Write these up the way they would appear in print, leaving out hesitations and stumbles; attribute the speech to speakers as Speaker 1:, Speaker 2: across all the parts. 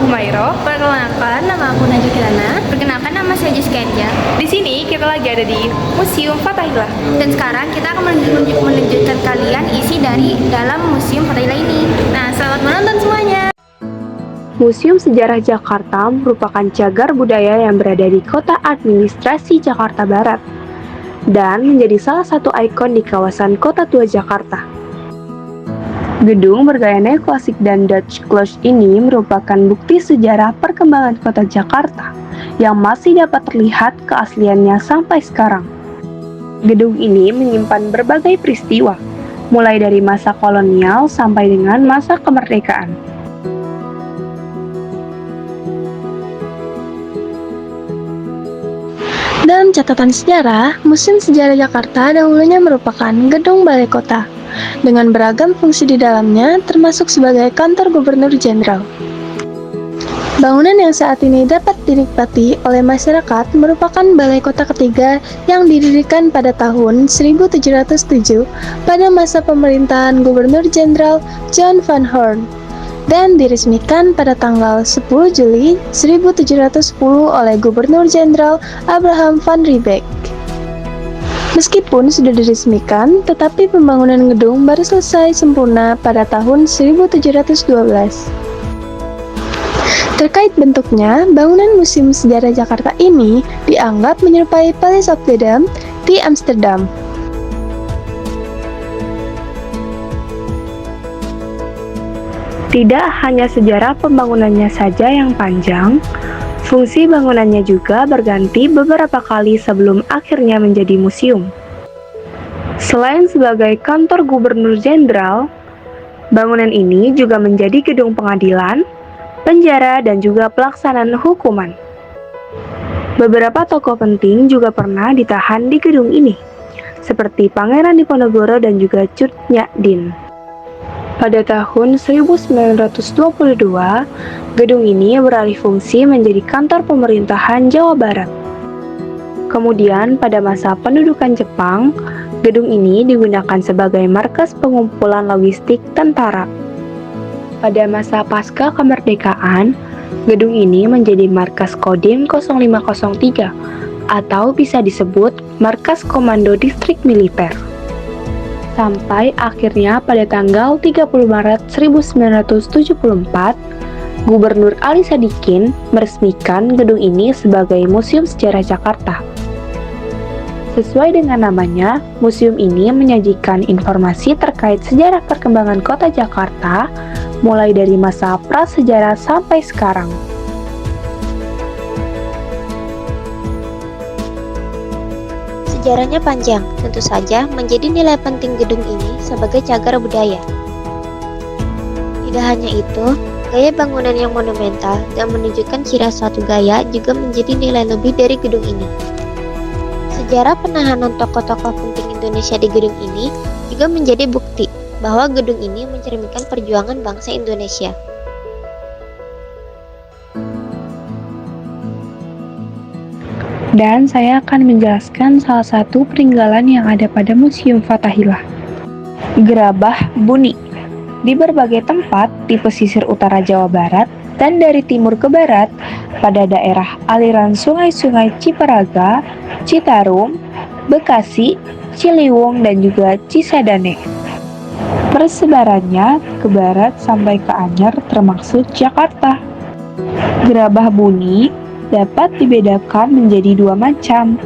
Speaker 1: Humairo.
Speaker 2: Perkenalkan, nama aku Najwa Kirana.
Speaker 3: Perkenalkan, nama saya Jessica Anja.
Speaker 1: Di sini kita lagi ada di Museum Fathahillah.
Speaker 3: Dan sekarang kita akan menunjukkan kalian isi dari dalam Museum Fathahillah ini.
Speaker 2: Nah, selamat menonton semuanya.
Speaker 4: Museum Sejarah Jakarta merupakan cagar budaya yang berada di kota administrasi Jakarta Barat dan menjadi salah satu ikon di kawasan Kota Tua Jakarta. Gedung bergaya neoklasik dan Dutch Close ini merupakan bukti sejarah perkembangan kota Jakarta yang masih dapat terlihat keasliannya sampai sekarang. Gedung ini menyimpan berbagai peristiwa, mulai dari masa kolonial sampai dengan masa kemerdekaan.
Speaker 5: Dalam catatan sejarah, Museum Sejarah Jakarta dahulunya merupakan gedung balai kota, dengan beragam fungsi di dalamnya termasuk sebagai kantor gubernur jenderal. Bangunan yang saat ini dapat dinikmati oleh masyarakat merupakan balai kota ketiga yang didirikan pada tahun 1707 pada masa pemerintahan Gubernur Jenderal John Van Horn dan diresmikan pada tanggal 10 Juli 1710 oleh Gubernur Jenderal Abraham van Riebeeck. Meskipun sudah diresmikan, tetapi pembangunan gedung baru selesai sempurna pada tahun 1712. Terkait bentuknya, bangunan Museum Sejarah Jakarta ini dianggap menyerupai Palace of the Dam di Amsterdam.
Speaker 4: Tidak hanya sejarah pembangunannya saja yang panjang, fungsi bangunannya juga berganti beberapa kali sebelum akhirnya menjadi museum. Selain sebagai kantor gubernur jenderal, bangunan ini juga menjadi gedung pengadilan, penjara, dan juga pelaksanaan hukuman. Beberapa tokoh penting juga pernah ditahan di gedung ini, seperti Pangeran Diponegoro dan juga Cut Nyak Dien. Pada tahun 1922, gedung ini beralih fungsi menjadi kantor pemerintahan Jawa Barat. Kemudian pada masa pendudukan Jepang, gedung ini digunakan sebagai markas pengumpulan logistik tentara. Pada masa pasca kemerdekaan, gedung ini menjadi markas Kodim 0503 atau bisa disebut markas Komando Distrik Militer. Sampai akhirnya pada tanggal 30 Maret 1974, Gubernur Ali Sadikin meresmikan gedung ini sebagai Museum Sejarah Jakarta. Sesuai dengan namanya, museum ini menyajikan informasi terkait sejarah perkembangan kota Jakarta, mulai dari masa prasejarah sampai sekarang.
Speaker 6: Sejarahnya panjang, tentu saja menjadi nilai penting gedung ini sebagai cagar budaya. Tidak hanya itu, gaya bangunan yang monumental dan menunjukkan ciri khas suatu gaya juga menjadi nilai lebih dari gedung ini. Sejarah penahanan tokoh-tokoh penting Indonesia di gedung ini juga menjadi bukti bahwa gedung ini mencerminkan perjuangan bangsa Indonesia.
Speaker 4: Dan saya akan menjelaskan salah satu peninggalan yang ada pada Museum Fathahillah. Gerabah Buni. Di berbagai tempat di pesisir utara Jawa Barat dan dari timur ke barat pada daerah aliran sungai-sungai Ciparaga, Citarum, Bekasi, Ciliwung, dan juga Cisadane. Persebarannya ke barat sampai ke Anyer termasuk Jakarta. Gerabah Buni dapat dibedakan menjadi dua macam,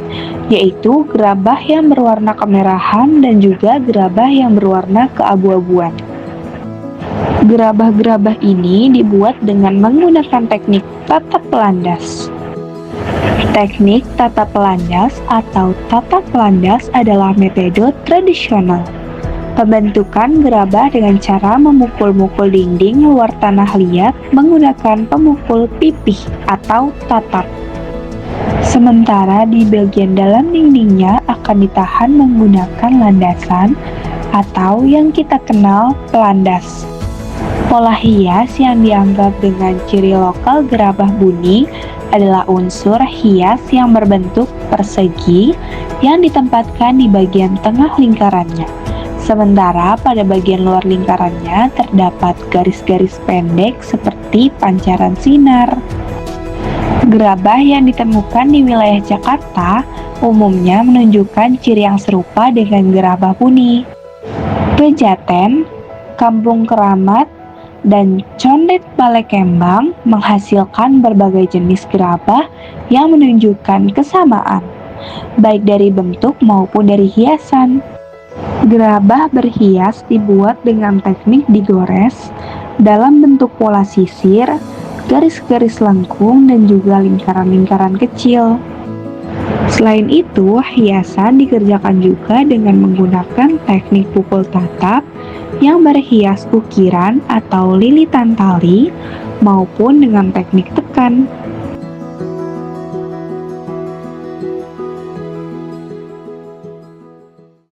Speaker 4: yaitu gerabah yang berwarna kemerahan dan juga gerabah yang berwarna keabu-abuan. Gerabah-gerabah ini dibuat dengan menggunakan teknik tatap pelandas. Teknik tatap pelandas atau tatap pelandas adalah metode tradisional. Pembentukan gerabah dengan cara memukul-mukul dinding luar tanah liat menggunakan pemukul pipih atau tatap. Sementara di bagian dalam dindingnya akan ditahan menggunakan landasan atau yang kita kenal pelandas. Pola hias yang dianggap dengan ciri lokal gerabah Buni adalah unsur hias yang berbentuk persegi yang ditempatkan di bagian tengah lingkarannya, Sementara pada bagian luar lingkarannya terdapat garis-garis pendek seperti pancaran sinar. Gerabah yang ditemukan di wilayah Jakarta umumnya menunjukkan ciri yang serupa dengan gerabah Puni. Pejaten, Kampung Keramat, dan Condet Balekembang menghasilkan berbagai jenis gerabah yang menunjukkan kesamaan, baik dari bentuk maupun dari hiasan. Gerabah berhias dibuat dengan teknik digores dalam bentuk pola sisir, garis-garis lengkung, dan juga lingkaran-lingkaran kecil. Selain itu, hiasan dikerjakan juga dengan menggunakan teknik pukul tatap yang berhias ukiran atau lilitan tali maupun dengan teknik tekan.